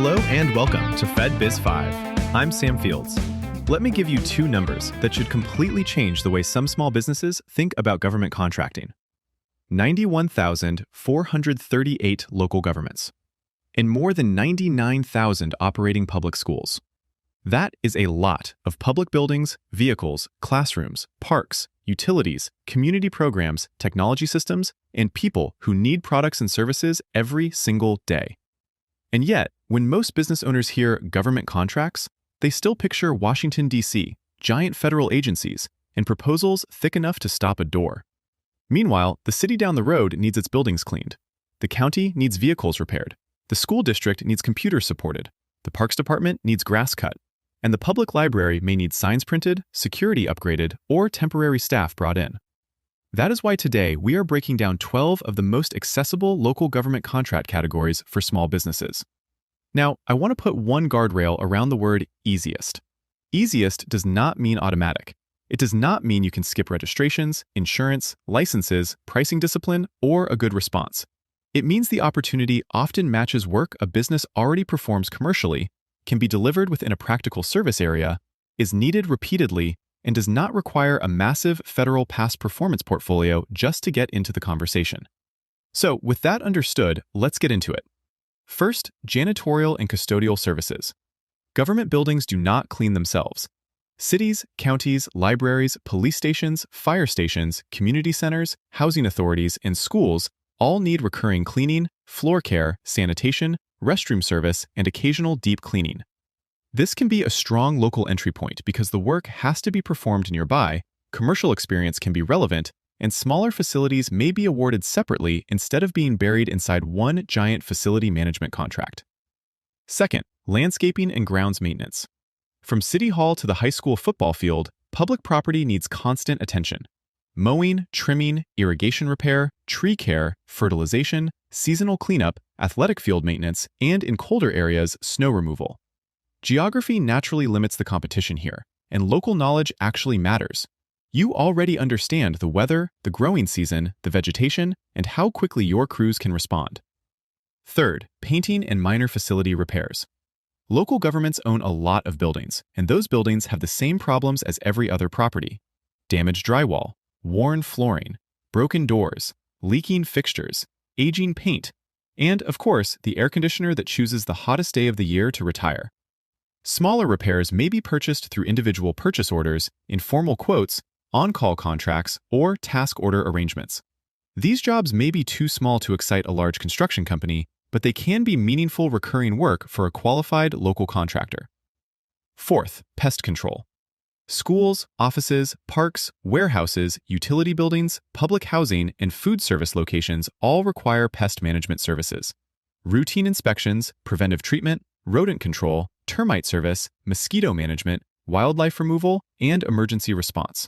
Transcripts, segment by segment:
Hello and welcome to FedBiz 5. I'm Sam Fields. Let me give you two numbers that should completely change the way some small businesses think about government contracting. 91,438 local governments, and more than 99,000 operating public schools. That is a lot of public buildings, vehicles, classrooms, parks, utilities, community programs, technology systems, and people who need products and services every single day. And yet, when most business owners hear government contracts, they still picture Washington, D.C., giant federal agencies, and proposals thick enough to stop a door. Meanwhile, the city down the road needs its buildings cleaned. The county needs vehicles repaired. The school district needs computers supported. The parks department needs grass cut. And the public library may need signs printed, security upgraded, or temporary staff brought in. That is why today we are breaking down 12 of the most accessible local government contract categories for small businesses. Now, I want to put one guardrail around the word easiest. Easiest does not mean automatic. It does not mean you can skip registrations, insurance, licenses, pricing discipline, or a good response. It means the opportunity often matches work a business already performs commercially, can be delivered within a practical service area, is needed repeatedly, and does not require a massive federal past performance portfolio just to get into the conversation. So, with that understood, let's get into it. First, janitorial and custodial services. Government buildings do not clean themselves. Cities, counties, libraries, police stations, fire stations, community centers, housing authorities, and schools all need recurring cleaning, floor care, sanitation, restroom service, and occasional deep cleaning. This can be a strong local entry point because the work has to be performed nearby, commercial experience can be relevant, and smaller facilities may be awarded separately instead of being buried inside one giant facility management contract. Second, landscaping and grounds maintenance. From City Hall to the high school football field, public property needs constant attention. Mowing, trimming, irrigation repair, tree care, fertilization, seasonal cleanup, athletic field maintenance, and in colder areas, snow removal. Geography naturally limits the competition here, and local knowledge actually matters. You already understand the weather, the growing season, the vegetation, and how quickly your crews can respond. Third, painting and minor facility repairs. Local governments own a lot of buildings, and those buildings have the same problems as every other property. Damaged drywall, worn flooring, broken doors, leaking fixtures, aging paint, and, of course, the air conditioner that chooses the hottest day of the year to retire. Smaller repairs may be purchased through individual purchase orders, informal quotes, on-call contracts, or task order arrangements. These jobs may be too small to excite a large construction company, but they can be meaningful recurring work for a qualified local contractor. Fourth, pest control. Schools, offices, parks, warehouses, utility buildings, public housing, and food service locations all require pest management services. Routine inspections, preventive treatment, rodent control, termite service, mosquito management, wildlife removal, and emergency response.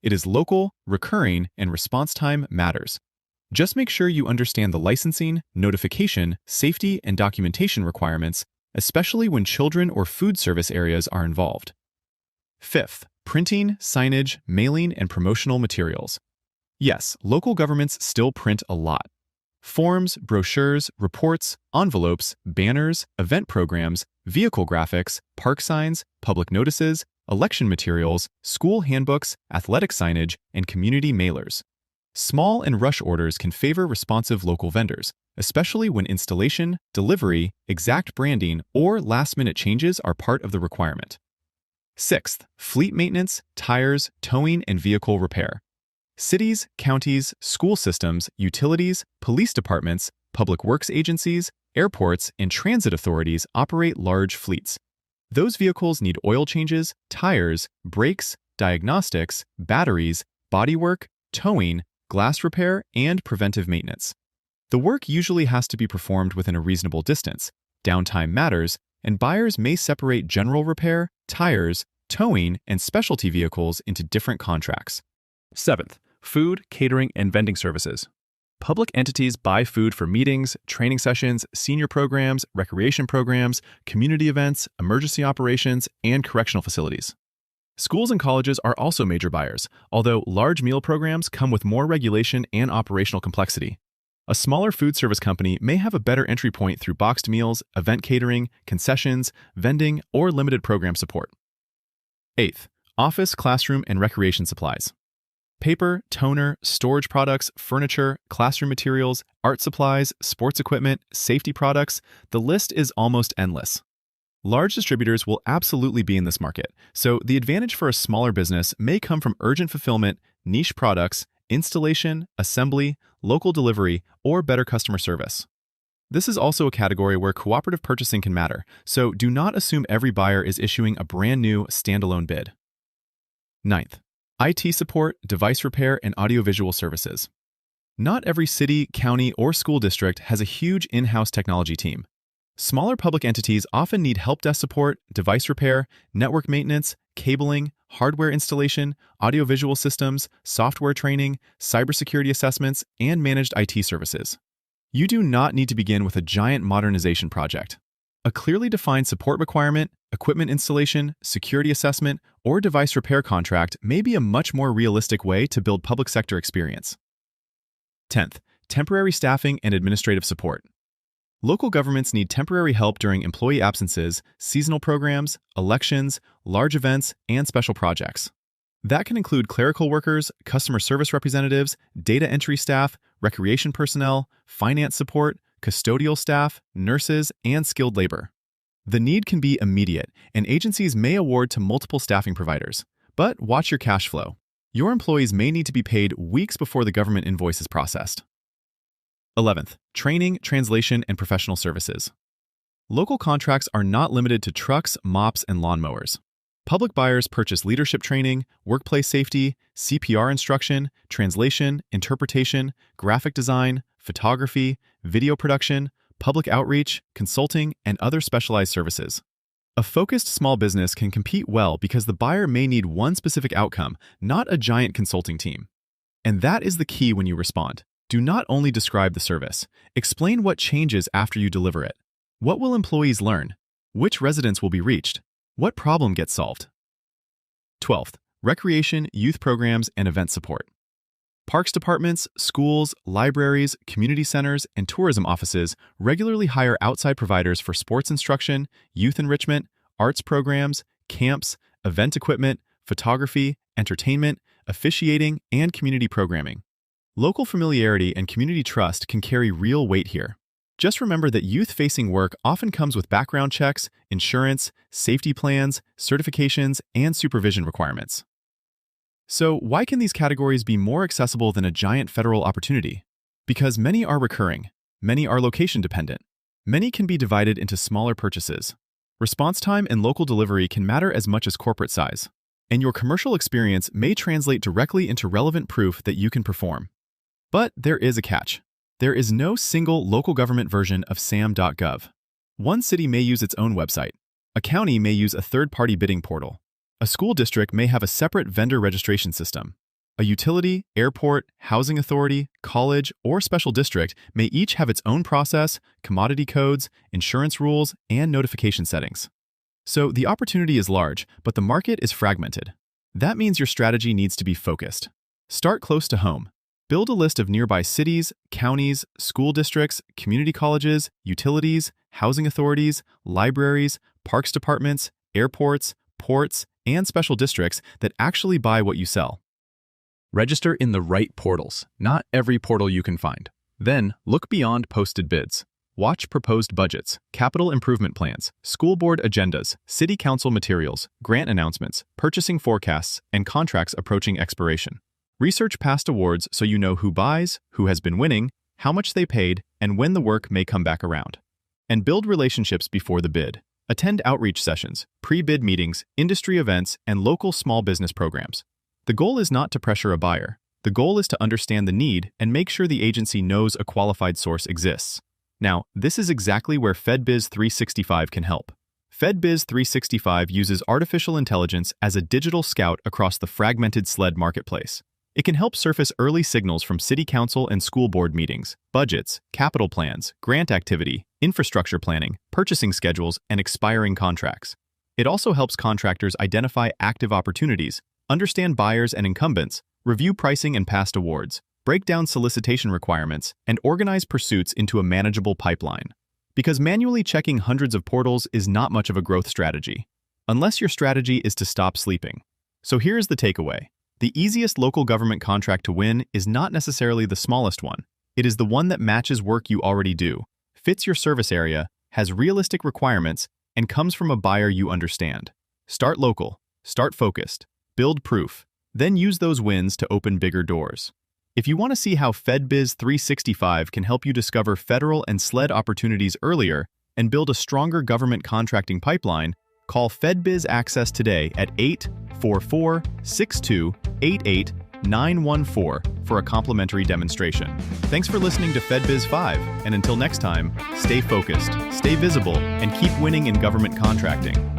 It is local, recurring, and response time matters. Just make sure you understand the licensing, notification, safety, and documentation requirements, especially when children or food service areas are involved. Fifth, printing, signage, mailing, and promotional materials. Yes, local governments still print a lot. Forms, brochures, reports, envelopes, banners, event programs, vehicle graphics, park signs, public notices, election materials, school handbooks, athletic signage, and community mailers. Small and rush orders can favor responsive local vendors, especially when installation, delivery, exact branding, or last-minute changes are part of the requirement. Sixth, fleet maintenance, tires, towing, and vehicle repair. Cities, counties, school systems, utilities, police departments, public works agencies, airports, and transit authorities operate large fleets. Those vehicles need oil changes, tires, brakes, diagnostics, batteries, bodywork, towing, glass repair, and preventive maintenance. The work usually has to be performed within a reasonable distance, downtime matters, and buyers may separate general repair, tires, towing, and specialty vehicles into different contracts. Seventh, food, catering, and vending services. Public entities buy food for meetings, training sessions, senior programs, recreation programs, community events, emergency operations, and correctional facilities. Schools and colleges are also major buyers, although large meal programs come with more regulation and operational complexity. A smaller food service company may have a better entry point through boxed meals, event catering, concessions, vending, or limited program support. 8th, office, classroom, and recreation supplies. Paper, toner, storage products, furniture, classroom materials, art supplies, sports equipment, safety products, the list is almost endless. Large distributors will absolutely be in this market, so the advantage for a smaller business may come from urgent fulfillment, niche products, installation, assembly, local delivery, or better customer service. This is also a category where cooperative purchasing can matter, so do not assume every buyer is issuing a brand new standalone bid. 9th, IT support, device repair, and audiovisual services. Not every city, county, or school district has a huge in-house technology team. Smaller public entities often need help desk support, device repair, network maintenance, cabling, hardware installation, audiovisual systems, software training, cybersecurity assessments, and managed IT services. You do not need to begin with a giant modernization project. A clearly defined support requirement, equipment installation, security assessment, or device repair contract may be a much more realistic way to build public sector experience. 10th, temporary staffing and administrative support. Local governments need temporary help during employee absences, seasonal programs, elections, large events, and special projects. That can include clerical workers, customer service representatives, data entry staff, recreation personnel, finance support, custodial staff, nurses, and skilled labor. The need can be immediate, and agencies may award to multiple staffing providers. But watch your cash flow. Your employees may need to be paid weeks before the government invoice is processed. 11th, training, translation, and professional services. Local contracts are not limited to trucks, mops, and lawnmowers. Public buyers purchase leadership training, workplace safety, CPR instruction, translation, interpretation, graphic design, photography, video production, public outreach, consulting, and other specialized services. A focused small business can compete well because the buyer may need one specific outcome, not a giant consulting team. And that is the key when you respond. Do not only describe the service. Explain what changes after you deliver it. What will employees learn? Which residents will be reached? What problem gets solved? 12th, recreation, youth programs, and event support. Parks departments, schools, libraries, community centers, and tourism offices regularly hire outside providers for sports instruction, youth enrichment, arts programs, camps, event equipment, photography, entertainment, officiating, and community programming. Local familiarity and community trust can carry real weight here. Just remember that youth-facing work often comes with background checks, insurance, safety plans, certifications, and supervision requirements. So why can these categories be more accessible than a giant federal opportunity? Because many are recurring, many are location-dependent, many can be divided into smaller purchases. Response time and local delivery can matter as much as corporate size, and your commercial experience may translate directly into relevant proof that you can perform. But there is a catch. There is no single local government version of sam.gov. One city may use its own website. A county may use a third-party bidding portal. A school district may have a separate vendor registration system. A utility, airport, housing authority, college, or special district may each have its own process, commodity codes, insurance rules, and notification settings. So the opportunity is large, but the market is fragmented. That means your strategy needs to be focused. Start close to home. Build a list of nearby cities, counties, school districts, community colleges, utilities, housing authorities, libraries, parks departments, airports, ports, and special districts that actually buy what you sell. Register in the right portals, not every portal you can find. Then, look beyond posted bids. Watch proposed budgets, capital improvement plans, school board agendas, city council materials, grant announcements, purchasing forecasts, and contracts approaching expiration. Research past awards so you know who buys, who has been winning, how much they paid, and when the work may come back around. And build relationships before the bid. Attend outreach sessions, pre-bid meetings, industry events, and local small business programs. The goal is not to pressure a buyer. The goal is to understand the need and make sure the agency knows a qualified source exists. Now, this is exactly where FedBiz 365 can help. FedBiz 365 uses artificial intelligence as a digital scout across the fragmented SLED marketplace. It can help surface early signals from city council and school board meetings, budgets, capital plans, grant activity, infrastructure planning, purchasing schedules, and expiring contracts. It also helps contractors identify active opportunities, understand buyers and incumbents, review pricing and past awards, break down solicitation requirements, and organize pursuits into a manageable pipeline. Because manually checking hundreds of portals is not much of a growth strategy, unless your strategy is to stop sleeping. So here's the takeaway. The easiest local government contract to win is not necessarily the smallest one. It is the one that matches work you already do, fits your service area, has realistic requirements, and comes from a buyer you understand. Start local, start focused, build proof, then use those wins to open bigger doors. If you want to see how FedBiz 365 can help you discover federal and SLED opportunities earlier and build a stronger government contracting pipeline, call FedBiz Access today at 844-6288-914 for a complimentary demonstration. Thanks for listening to FedBiz 5, and until next time, stay focused, stay visible, and keep winning in government contracting.